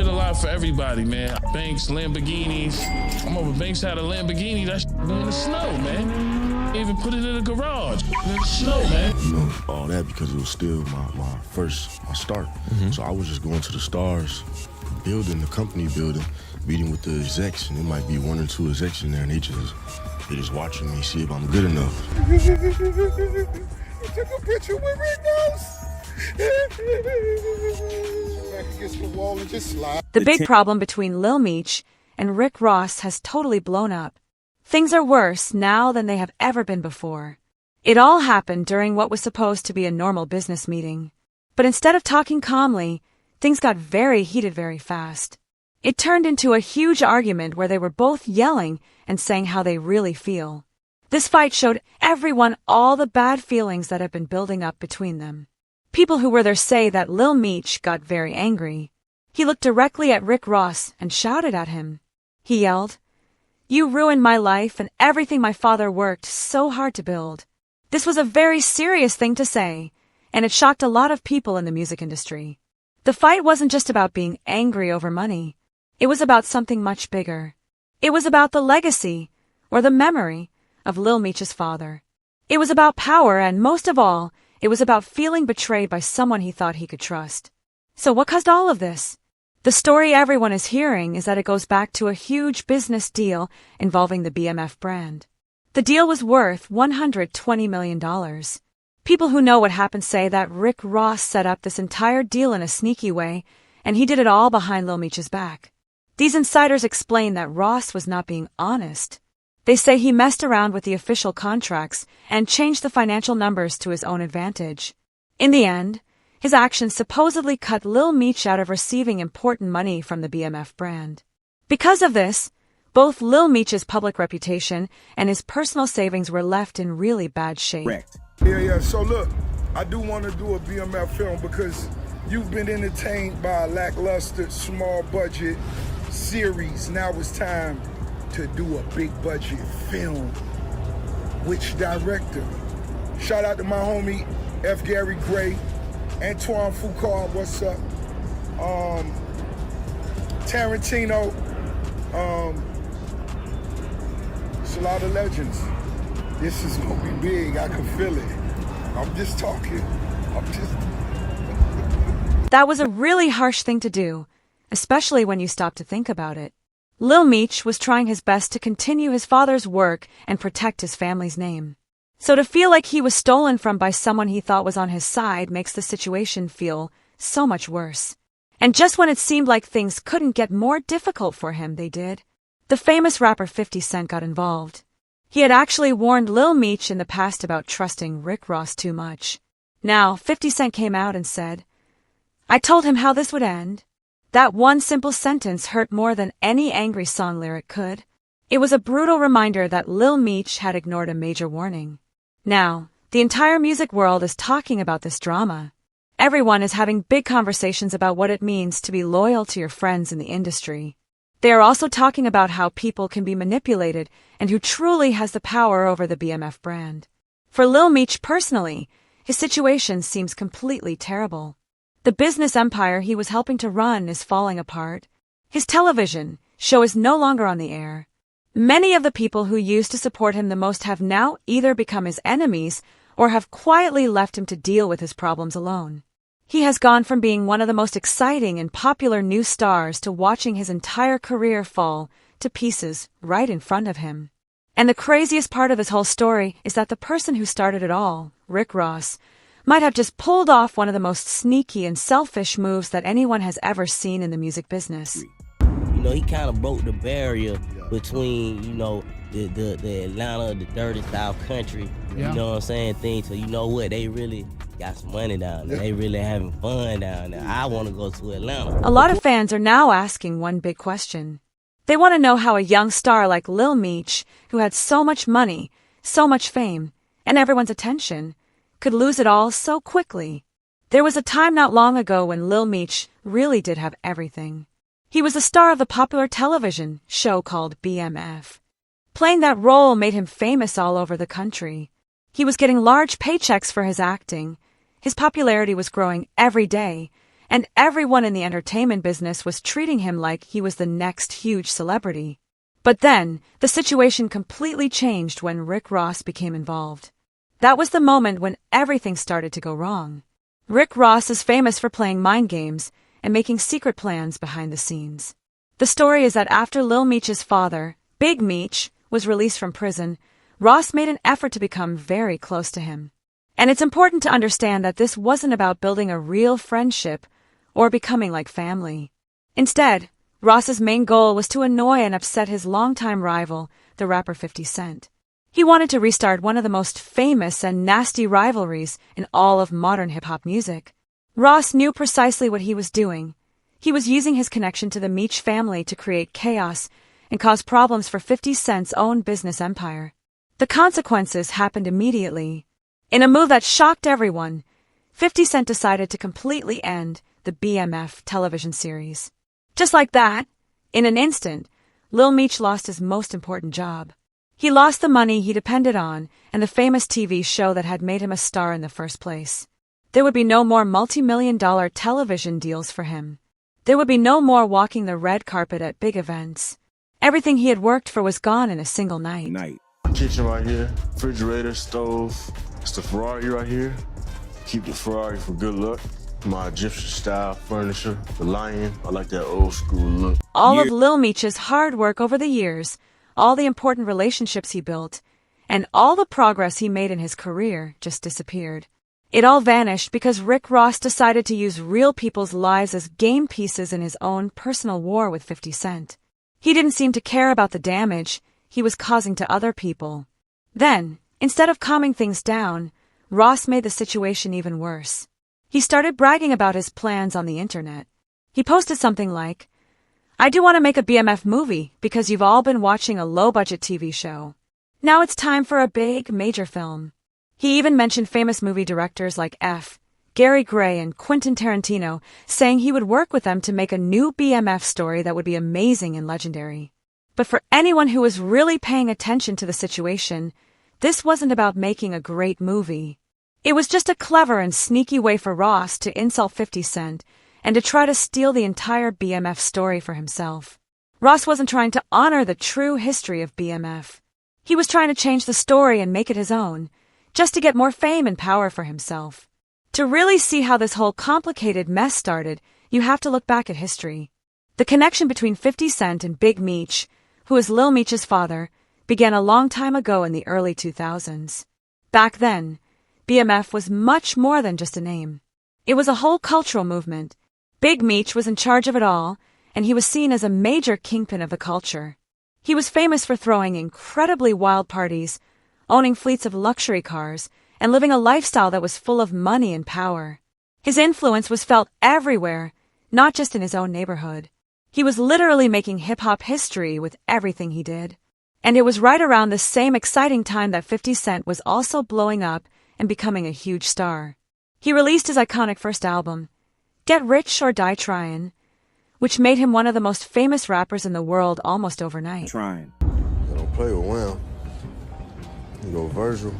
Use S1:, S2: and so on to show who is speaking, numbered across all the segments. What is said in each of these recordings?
S1: did a lot for everybody, man. Banks, Lamborghinis. I'm over Banks had a Lamborghini. That shit in the snow, man. Even put it in the garage. In the snow, man.
S2: You know, all that because it was still my start. So I was just going to the stars, building, the company building, meeting with the execs, and there might be 1 or 2 execs in there, and they just watching me see if I'm good enough.
S3: You took a picture with Rick Ross. Back against the wall and just slide.
S4: The big problem between Lil Meech and Rick Ross has totally blown up. Things are worse now than they have ever been before. It all happened during what was supposed to be a normal business meeting. But instead of talking calmly, things got very heated very fast. It turned into a huge argument where they were both yelling and saying how they really feel. This fight showed everyone all the bad feelings that have been building up between them. People who were there say that Lil Meech got very angry. He looked directly at Rick Ross and shouted at him. He yelled, "You ruined my life and everything my father worked so hard to build." This was a very serious thing to say, and it shocked a lot of people in the music industry. The fight wasn't just about being angry over money. It was about something much bigger. It was about the legacy, or the memory, of Lil Meech's father. It was about power, and most of all, it was about feeling betrayed by someone he thought he could trust. So what caused all of this? The story everyone is hearing is that it goes back to a huge business deal involving the BMF brand. The deal was worth $120 million. People who know what happened say that Rick Ross set up this entire deal in a sneaky way, and he did it all behind Lil Meech's back. These insiders explain that Ross was not being honest. They say he messed around with the official contracts and changed the financial numbers to his own advantage. In the end, his actions supposedly cut Lil Meech out of receiving important money from the BMF brand. Because of this, both Lil Meech's public reputation and his personal savings were left in really bad shape.
S3: Yeah. So look, I do want to do a BMF film because you've been entertained by a lackluster, small budget series. Now it's time to do a big budget film. Which director? Shout out to my homie F. Gary Gray, Antoine Foucault, what's up? Tarantino. It's a lot of legends. This is gonna be big, I can feel it. I'm just talking.
S4: That was a really harsh thing to do, especially when you stop to think about it. Lil Meech was trying his best to continue his father's work and protect his family's name. So to feel like he was stolen from by someone he thought was on his side makes the situation feel so much worse. And just when it seemed like things couldn't get more difficult for him, they did. The famous rapper 50 Cent got involved. He had actually warned Lil Meech in the past about trusting Rick Ross too much. Now, 50 Cent came out and said, "I told him how this would end." That one simple sentence hurt more than any angry song lyric could. It was a brutal reminder that Lil Meech had ignored a major warning. Now, the entire music world is talking about this drama. Everyone is having big conversations about what it means to be loyal to your friends in the industry. They are also talking about how people can be manipulated and who truly has the power over the BMF brand. For Lil Meech personally, his situation seems completely terrible. The business empire he was helping to run is falling apart. His television show is no longer on the air. Many of the people who used to support him the most have now either become his enemies or have quietly left him to deal with his problems alone. He has gone from being one of the most exciting and popular new stars to watching his entire career fall to pieces right in front of him. And the craziest part of his whole story is that the person who started it all, Rick Ross, might have just pulled off one of the most sneaky and selfish moves that anyone has ever seen in the music business.
S5: You know, he kind of broke the barrier between, you know, the Atlanta, the dirty South country, you know what I'm saying, thing. So you know what, they really got some money down there. They really having fun down there. I want to go to Atlanta.
S4: A lot of fans are now asking one big question. They want to know how a young star like Lil Meech, who had so much money, so much fame, and everyone's attention, could lose it all so quickly. There was a time not long ago when Lil Meech really did have everything. He was the star of the popular television show called BMF. Playing that role made him famous all over the country. He was getting large paychecks for his acting. His popularity was growing every day, and everyone in the entertainment business was treating him like he was the next huge celebrity. But then, the situation completely changed when Rick Ross became involved. That was the moment when everything started to go wrong. Rick Ross is famous for playing mind games and making secret plans behind the scenes. The story is that after Lil Meech's father, Big Meech, was released from prison, Ross made an effort to become very close to him. And it's important to understand that this wasn't about building a real friendship or becoming like family. Instead, Ross's main goal was to annoy and upset his longtime rival, the rapper 50 Cent. He wanted to restart one of the most famous and nasty rivalries in all of modern hip-hop music. Ross knew precisely what he was doing. He was using his connection to the Meech family to create chaos and cause problems for 50 Cent's own business empire. The consequences happened immediately. In a move that shocked everyone, 50 Cent decided to completely end the BMF television series. Just like that, in an instant, Lil Meech lost his most important job. He lost the money he depended on and the famous TV show that had made him a star in the first place. There would be no more multi-million-dollar television deals for him. There would be no more walking the red carpet at big events. Everything he had worked for was gone in a single night.
S2: Kitchen right here, refrigerator, stove. It's the Ferrari right here. Keep the Ferrari for good luck. My Egyptian style furniture, the lion. I like that old school look.
S4: All of Lil Meech's hard work over the years, all the important relationships he built, and all the progress he made in his career just disappeared. It all vanished because Rick Ross decided to use real people's lives as game pieces in his own personal war with 50 Cent. He didn't seem to care about the damage he was causing to other people. Then, instead of calming things down, Ross made the situation even worse. He started bragging about his plans on the internet. He posted something like, "I do want to make a BMF movie because you've all been watching a low-budget TV show. Now it's time for a big, major film." He even mentioned famous movie directors like Gary Gray and Quentin Tarantino, saying he would work with them to make a new BMF story that would be amazing and legendary. But for anyone who was really paying attention to the situation, this wasn't about making a great movie. It was just a clever and sneaky way for Ross to insult 50 Cent and to try to steal the entire BMF story for himself. Ross wasn't trying to honor the true history of BMF. He was trying to change the story and make it his own, just to get more fame and power for himself. To really see how this whole complicated mess started, you have to look back at history. The connection between 50 Cent and Big Meech, who is Lil Meech's father, began a long time ago in the early 2000s. Back then, BMF was much more than just a name. It was a whole cultural movement. Big Meech was in charge of it all, and he was seen as a major kingpin of the culture. He was famous for throwing incredibly wild parties, owning fleets of luxury cars, and living a lifestyle that was full of money and power. His influence was felt everywhere, not just in his own neighborhood. He was literally making hip-hop history with everything he did. And it was right around the same exciting time that 50 Cent was also blowing up and becoming a huge star. He released his iconic first album, Get Rich or Die Tryin', which made him one of the most famous rappers in the world almost overnight.
S2: I don't play with Wham. You know, Virgil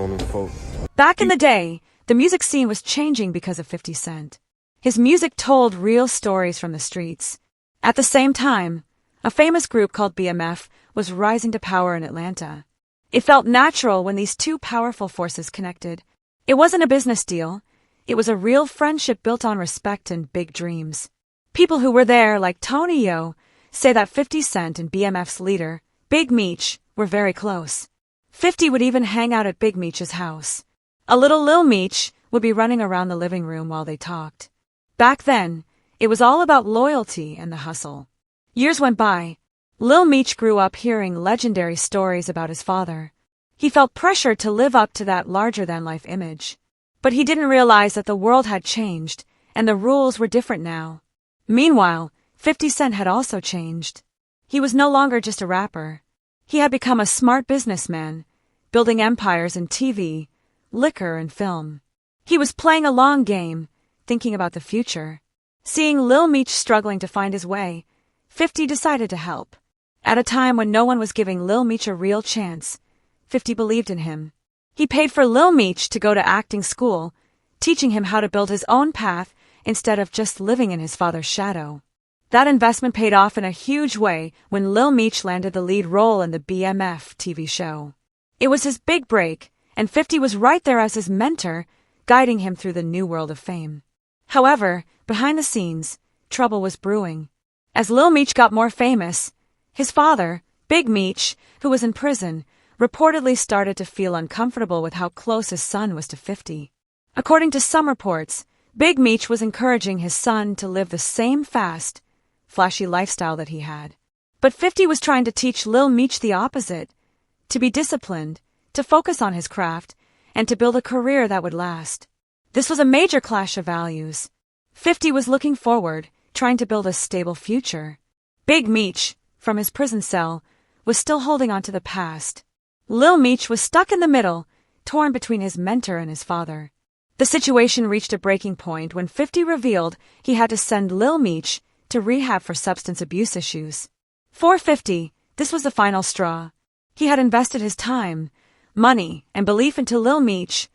S2: on them folks.
S4: Back in the day, the music scene was changing because of 50 Cent. His music told real stories from the streets. At the same time, a famous group called BMF was rising to power in Atlanta. It felt natural when these two powerful forces connected. It wasn't a business deal. It was a real friendship built on respect and big dreams. People who were there, like Tony Yo, say that 50 Cent and BMF's leader, Big Meech, were very close. 50 would even hang out at Big Meech's house. A little Lil Meech would be running around the living room while they talked. Back then, it was all about loyalty and the hustle. Years went by. Lil Meech grew up hearing legendary stories about his father. He felt pressured to live up to that larger-than-life image. But he didn't realize that the world had changed, and the rules were different now. Meanwhile, 50 Cent had also changed. He was no longer just a rapper. He had become a smart businessman, building empires in TV, liquor, and film. He was playing a long game, thinking about the future. Seeing Lil Meech struggling to find his way, 50 decided to help. At a time when no one was giving Lil Meech a real chance, 50 believed in him. He paid for Lil Meech to go to acting school, teaching him how to build his own path instead of just living in his father's shadow. That investment paid off in a huge way when Lil Meech landed the lead role in the BMF TV show. It was his big break, and 50 was right there as his mentor, guiding him through the new world of fame. However, behind the scenes, trouble was brewing. As Lil Meech got more famous, his father, Big Meech, who was in prison, reportedly started to feel uncomfortable with how close his son was to 50. According to some reports, Big Meech was encouraging his son to live the same fast, flashy lifestyle that he had. But 50 was trying to teach Lil Meech the opposite, to be disciplined, to focus on his craft, and to build a career that would last. This was a major clash of values. 50 was looking forward, trying to build a stable future. Big Meech, from his prison cell, was still holding on to the past. Lil Meech was stuck in the middle, torn between his mentor and his father. The situation reached a breaking point when 50 revealed he had to send Lil Meech to rehab for substance abuse issues. For 50, this was the final straw. He had invested his time, money, and belief into Lil Meech,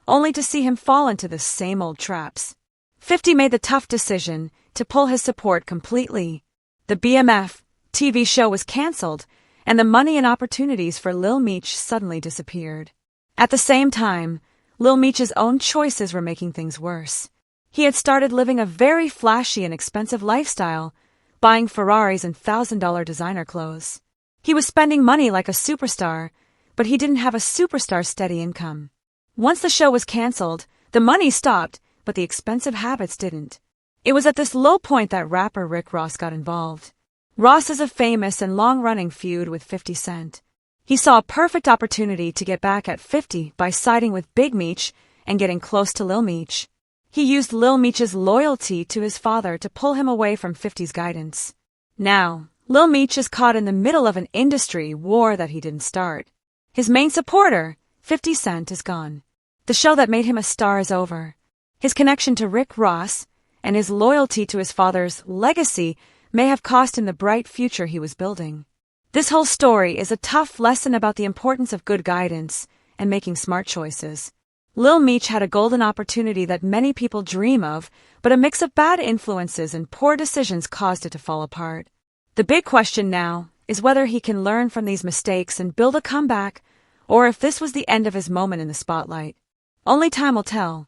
S4: only to see him fall into the same old traps. 50 made the tough decision to pull his support completely. The BMF TV show was canceled, and the money and opportunities for Lil Meech suddenly disappeared. At the same time, Lil Meech's own choices were making things worse. He had started living a very flashy and expensive lifestyle, buying Ferraris and $1,000 designer clothes. He was spending money like a superstar, but he didn't have a superstar steady income. Once the show was canceled, the money stopped, but the expensive habits didn't. It was at this low point that rapper Rick Ross got involved. Ross is a famous and long-running feud with 50 Cent. He saw a perfect opportunity to get back at 50 by siding with Big Meech and getting close to Lil Meech. He used Lil Meech's loyalty to his father to pull him away from 50's guidance. Now, Lil Meech is caught in the middle of an industry war that he didn't start. His main supporter, 50 Cent, is gone. The show that made him a star is over. His connection to Rick Ross and his loyalty to his father's legacy may have cost him the bright future he was building. This whole story is a tough lesson about the importance of good guidance and making smart choices. Lil Meech had a golden opportunity that many people dream of, but a mix of bad influences and poor decisions caused it to fall apart. The big question now is whether he can learn from these mistakes and build a comeback, or if this was the end of his moment in the spotlight. Only time will tell.